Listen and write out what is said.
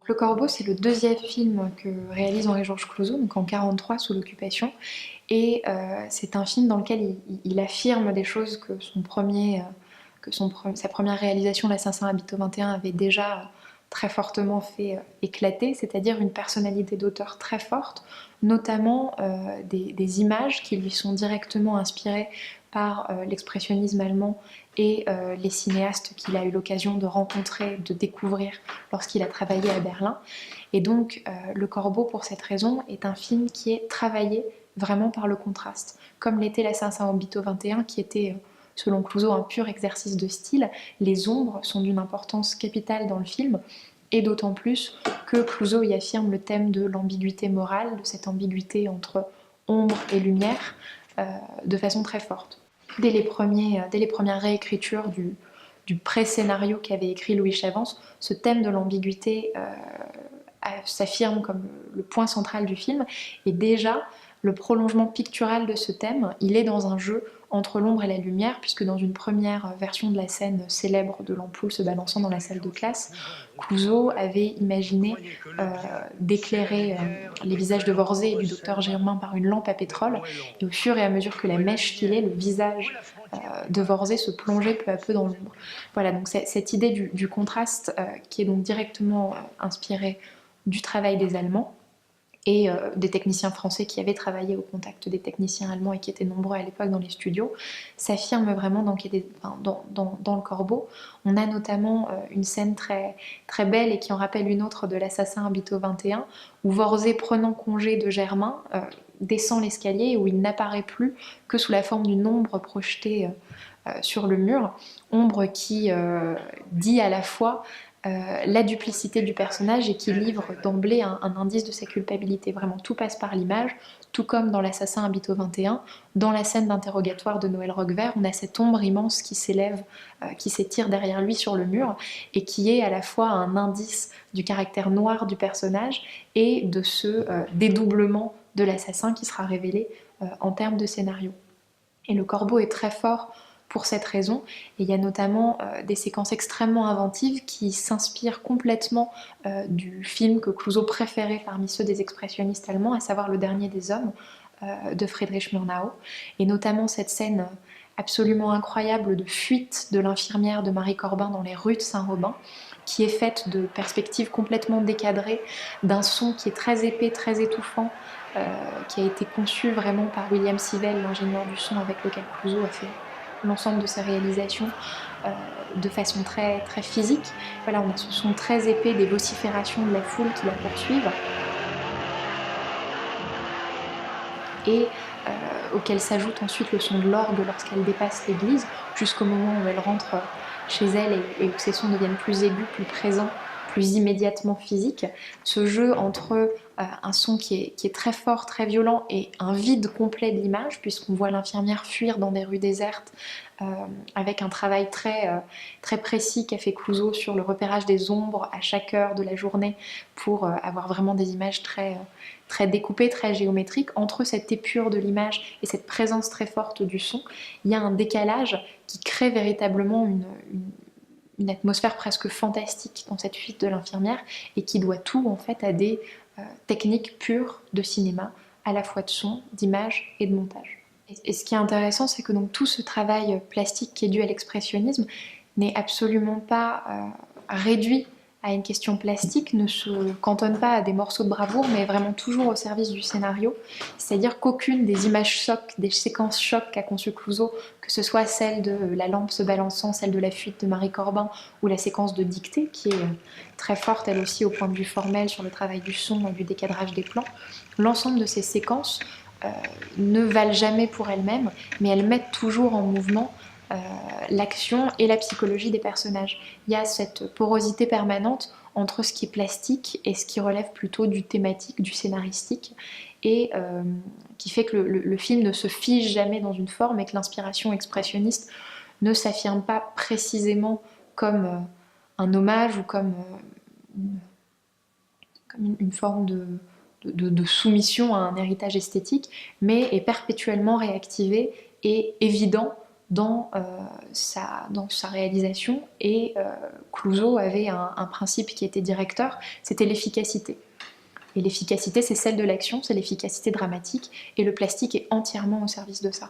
Le Corbeau, c'est le deuxième film que réalise Henri-Georges Clouzot, donc en 1943 sous l'occupation. Et c'est un film dans lequel il affirme des choses que sa première réalisation, L'Assassin habite au 21, avait déjà très fortement fait éclater, c'est-à-dire une personnalité d'auteur très forte, notamment des images qui lui sont directement inspirées par l'expressionnisme allemand et les cinéastes qu'il a eu l'occasion de rencontrer, de découvrir lorsqu'il a travaillé à Berlin. Et donc Le Corbeau, pour cette raison, est un film qui est travaillé vraiment par le contraste, comme l'était L'Assassin habite au 21, qui était selon Clouzot un pur exercice de style. Les ombres sont d'une importance capitale dans le film, et d'autant plus que Clouzot y affirme le thème de l'ambiguïté morale, de cette ambiguïté entre ombre et lumière, de façon très forte. Dès les premières réécritures du pré-scénario qu'avait écrit Louis Chavance, ce thème de l'ambiguïté s'affirme comme le point central du film, et déjà le prolongement pictural de ce thème, il est dans un jeu entre l'ombre et la lumière, puisque dans une première version de la scène célèbre de l'ampoule se balançant dans la salle de classe, Clouzot avait imaginé d'éclairer les visages de Vorzay et du docteur Germain par une lampe à pétrole, et au fur et à mesure que la mèche filait, le visage de Vorzay se plongeait peu à peu dans l'ombre. Voilà, donc cette idée du contraste qui est donc directement inspirée du travail des Allemands et des techniciens français qui avaient travaillé au contact des techniciens allemands et qui étaient nombreux à l'époque dans les studios, s'affirme vraiment dans Le Corbeau. On a notamment une scène très, très belle et qui en rappelle une autre de L'Assassin habite au 21, où Vorzay, prenant congé de Germain, descend l'escalier, où il n'apparaît plus que sous la forme d'une ombre projetée sur le mur, ombre qui dit à la fois la duplicité du personnage et qui livre d'emblée un indice de sa culpabilité. Vraiment, tout passe par l'image, tout comme dans L'Assassin habite au 21. Dans la scène d'interrogatoire de Noël Roquevert, on a cette ombre immense qui s'élève, qui s'étire derrière lui sur le mur et qui est à la fois un indice du caractère noir du personnage et de ce dédoublement de l'assassin qui sera révélé en termes de scénario. Et Le Corbeau est très fort pour cette raison. Et il y a notamment des séquences extrêmement inventives qui s'inspirent complètement du film que Clouzot préférait parmi ceux des expressionnistes allemands, à savoir Le Dernier des Hommes de Friedrich Murnau. Et notamment cette scène absolument incroyable de fuite de l'infirmière de Marie Corbin dans les rues de Saint-Robin, qui est faite de perspectives complètement décadrées, d'un son qui est très épais, très étouffant, qui a été conçu vraiment par William Sivell, l'ingénieur du son avec lequel Clouzot a fait l'ensemble de sa réalisation de façon très, très physique. Voilà, on a ce son très épais des vociférations de la foule qui la poursuivent et auquel s'ajoute ensuite le son de l'orgue lorsqu'elle dépasse l'église, jusqu'au moment où elle rentre chez elle et où ces sons deviennent plus aigus, plus présents, plus immédiatement physiques. Ce jeu entre un son qui est très fort, très violent, et un vide complet de l'image, puisqu'on voit l'infirmière fuir dans des rues désertes, avec un travail très, très précis qu'a fait Clouzot sur le repérage des ombres à chaque heure de la journée pour avoir vraiment des images très, très découpées, très géométriques. Entre cette épure de l'image et cette présence très forte du son, il y a un décalage qui crée véritablement une atmosphère presque fantastique dans cette fuite de l'infirmière et qui doit tout en fait à des techniques pures de cinéma, à la fois de son, d'image et de montage. Et ce qui est intéressant, c'est que donc tout ce travail plastique qui est dû à l'expressionnisme n'est absolument pas réduit à une question plastique, ne se cantonne pas à des morceaux de bravoure, mais est vraiment toujours au service du scénario. C'est-à-dire qu'aucune des images chocs, des séquences chocs qu'a conçu Clouzot, que ce soit celle de la lampe se balançant, celle de la fuite de Marie Corbin, ou la séquence de dictée, qui est très forte elle aussi au point de vue formel sur le travail du son et du décadrage des plans, l'ensemble de ces séquences ne valent jamais pour elles-mêmes, mais elles mettent toujours en mouvement l'action et la psychologie des personnages. Il y a cette porosité permanente entre ce qui est plastique et ce qui relève plutôt du thématique, du scénaristique, et qui fait que le film ne se fige jamais dans une forme et que l'inspiration expressionniste ne s'affirme pas précisément comme un hommage ou comme une forme de soumission à un héritage esthétique, mais est perpétuellement réactivé et évident dans sa réalisation, et Clouzot avait un principe qui était directeur, c'était l'efficacité. Et l'efficacité, c'est celle de l'action, c'est l'efficacité dramatique, et le plastique est entièrement au service de ça.